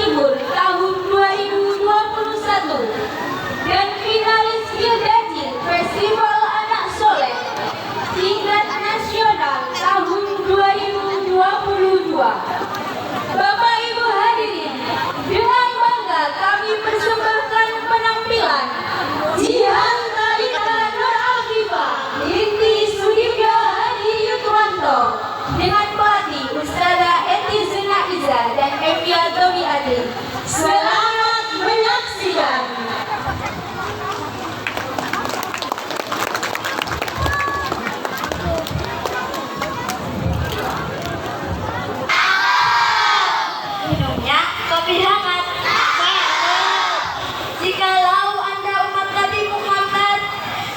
Timur tahun 2021 dan finalis Gilgajil Festival Anak Soleh tingkat nasional tahun 2022. Bapak Ibu hadirin, dengan bangga kami persembahkan penampilan Jihan Talita Nur Alfifa binti Sudibyo Hadi Yutwanto dengan pelatih Ustazah Eti Zenaiza dan Evia Tomi Ade. Selamat menyaksikan. Minumnya kopi hangat. Jikalau Anda umat Nabi Muhammad,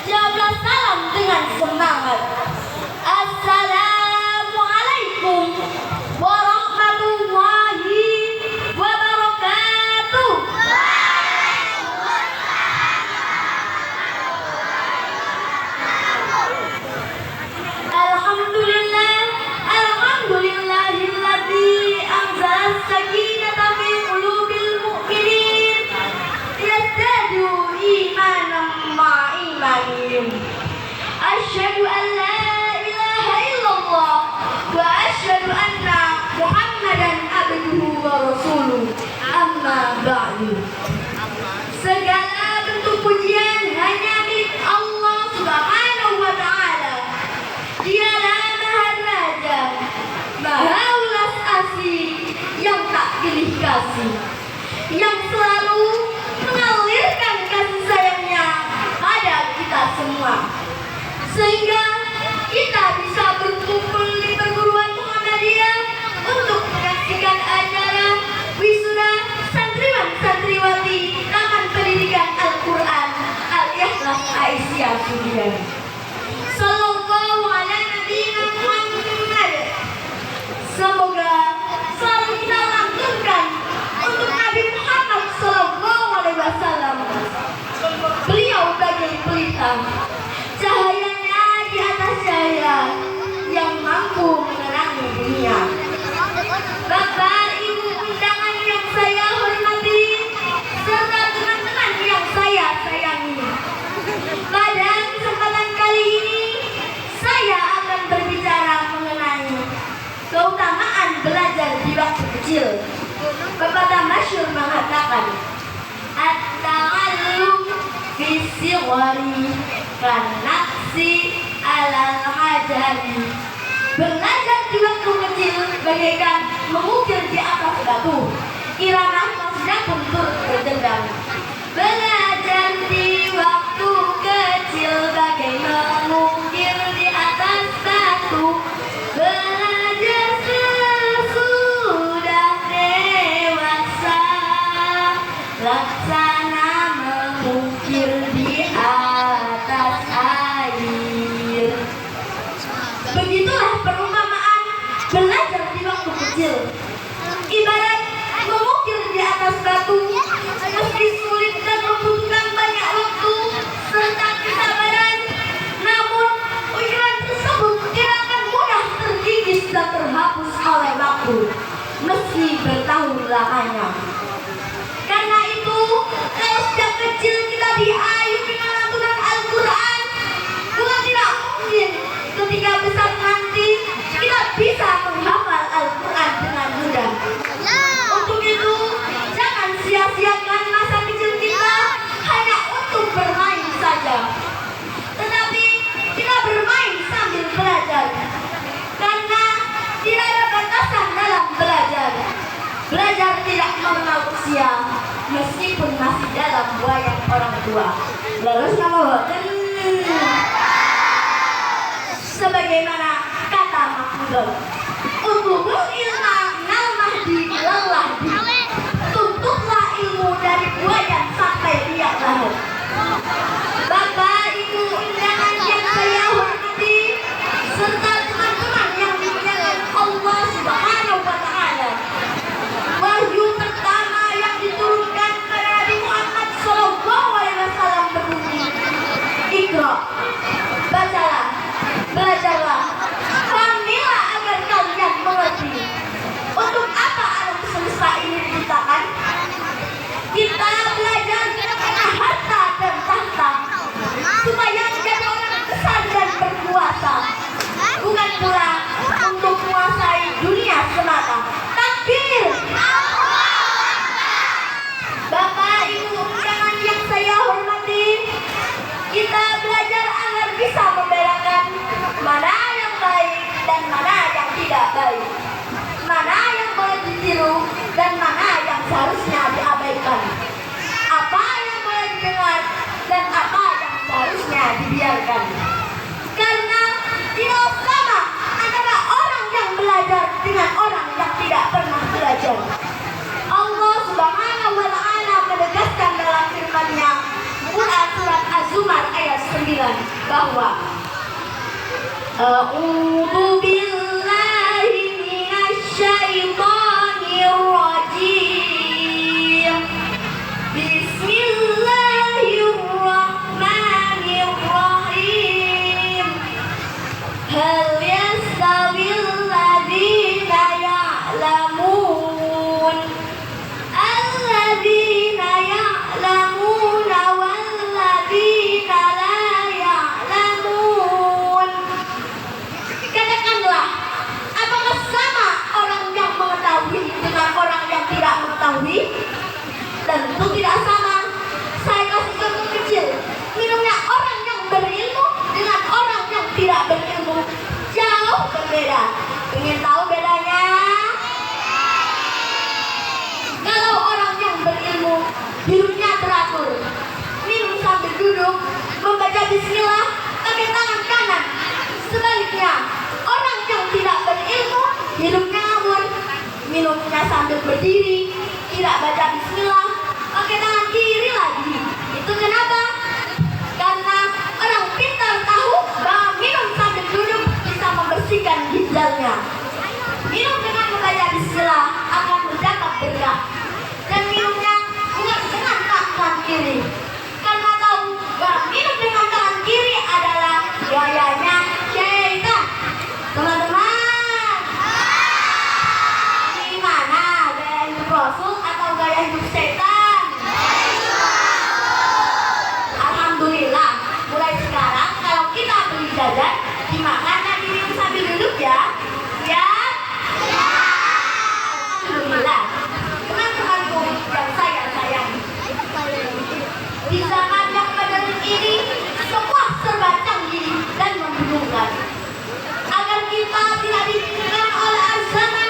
jawablah salam dengan semangat. Assalamualaikum warahmatullahi wabarakatuh. Alhamdulillah, alhamdulillahilladzi anzala as-sakinata fi qulubil mu'minin yazdadu imanan ma'a imanihim. Asyhadu an la ilaha illallah wa asyhadu anna Muhammadan abduhu wa rasuluh. Amma ba'du. Segala bentuk pujian hanya milik Allah Subhanahu wa taala. Dialah Maha Raja, Maha Ulas Asih, yang tak pilih kasih, yang selalu mengalirkan kasih sayangnya pada kita semua, sehingga kita bisa berkumpul di perguruan Muhammadiyah untuk menyaksikan acara wisuda santriwan-santriwati Taman Pendidikan Al-Quran Al-Ikhlas Aisyah Sudian. Sallallahu ala nabiyina Muhammad. Semoga selalu kita lantunkan untuk Nabi Muhammad Sallallahu Alaihi Wasallam. Beliau bagai pelita, cahayanya di atas cahaya yang mampu menerangi dunia. Bapak Ibu undangan yang saya hormati serta teman-teman yang saya sayangi, pada kesempatan kali ini saya akan berbicara mengenai keutamaan belajar di waktu kecil. Pepatah masyhur mengatakan, at-ta'allum fi sighari kan-naqsi 'alal hajari. Belajar di waktu kecil bagaikan mengukir di atas batu, irama yang sedang pun turut berdendang. Belajar di waktu kecil bagai mengukir di atas batu. Belajar sesudah dewasa, laksana mengukir di atas air. Begitulah perumpamaan belajar di waktu kecil. Ibarat mengukir di atas batu, meski sulit dan membutuhkan banyak waktu serta kesabaran, namun ukiran tersebut akan mudah terkikis dan terhapus oleh waktu, meski bertahun lamanya. Karena itu, kalau sejak kecil kita diayu dengan lantunan Al-Quran, bukan tidak mungkin ketika besar nanti kita bisa menghafal Al-Quran dengan mudah. Untuk itu, jangan sia-siakan masa kecil kita hanya untuk bermain saja, tetapi kita bermain sambil belajar, karena tidak ada batasan dalam belajar. Belajar tidak mengenal usia, meskipun masih dalam wayang orang tua. Lalu sama boten, sebagaimana kata Mahmudon, utlubul ilma minal mahdi ilal lahdi. Tuntutlah ilmu dari buaya sampai liang lahat. Bapak Ibu undangan yang saya hormati serta teman-teman yang dimuliakan Allah Subhanahu wa taala. Wahyu pertama yang diturunkan kepada Nabi Muhammad Sallallahu Alaihi Wasallam berbunyi, Iqra, bacalah, belajarlah, kamilah agar kalian mengerti. seharusnya diabaikan, apa yang boleh didengar dan apa yang seharusnya dibiarkan. Karena tidak sama antara orang yang belajar dengan orang yang tidak pernah belajar. Allah Subhanahu wa Ta'ala menegaskan dalam firman-Nya Quran surat Az-Zumar ayat 9 bahwa A'udzu billahi minasyaitonir rajim. Bismillahirrahmanirrahim. Hal yastawil ladzina ya'lamun alladzina ya'lamuna wal ladzina la ya'lamun. Katakanlah, apakah sama orang yang mengetahui dengan orang yang tidak mengetahui? Tentu tidak sama. Saya kasih contoh kecil. Minumnya orang yang berilmu dengan orang yang tidak berilmu jauh berbeda. Ingin tahu bedanya? Kalau orang yang berilmu, hidupnya teratur, minum sambil duduk, membaca bismillah pakai tangan kanan. Sebaliknya, orang yang tidak berilmu, hidupnya ngawur, minumnya sambil berdiri, tidak baca bismillah, pakai tangan kiri lagi. Itu kenapa? Karena orang pintar tahu bahwa minum sambil duduk bisa membersihkan ginjalnya. Minum dengan membaca bismillah akan mendapat berkah. Dan minumnya bukan dengan tangan kiri, karena tahu bahwa minum dengan tangan kiri adalah gayanya syaitan. Teman-teman, ini mana gaya hidup Rasul atau gaya hidup setan? Alhamdulillah, mulai sekarang kalau kita beli jajan, dimakan dan diminum sambil duduk ya. Ya? Alhamdulillah. Teman-temanku yang saya sayangi, di zaman yang modern ini semua serba canggih dan membingungkan. Agar kita tidak dibingungkan oleh zaman,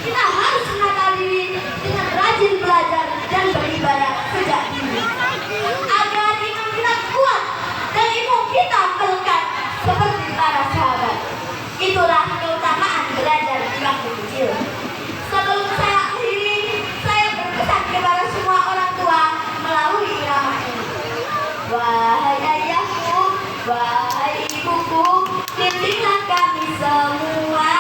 kita harus menata diri dengan rajin belajar dan beribadah sejak dini. Agar iman kita kuat dan ilmu kita melekat seperti para sahabat. Itulah keutamaan belajar di waktu kecil. Sebelum saya akhiri, saya berpesan kepada semua orang tua melalui irama ini. Wahai ayahku, wahai ibuku, bimbinglah kami semua.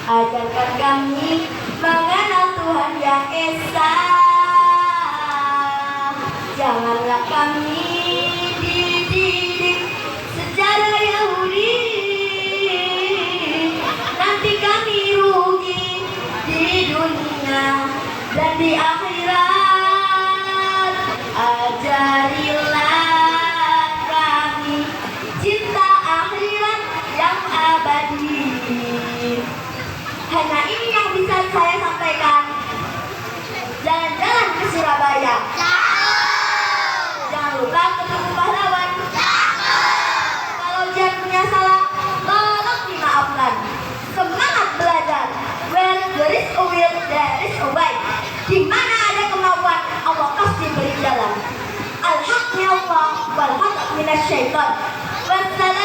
Ajarkan kami mengenal Tuhan yang Esa. Janganlah kami dididik secara Yahudi. Nanti kami rugi di dunia dan di akhirat. Ajarilah kami cinta akhirat yang abadi. Hanya ini yang bisa saya sampaikan. Jalan-jalan ke Surabaya. Jangan lupa ketemu pahlawan. Kalau Jan punya salah, tolong dimaafkan. Semangat belajar. Where there is a will, there is a way. Di mana ada kemauan, Allah pasti beri jalan. Al-haq min Allah, wal haq min syaitan. Wassalam.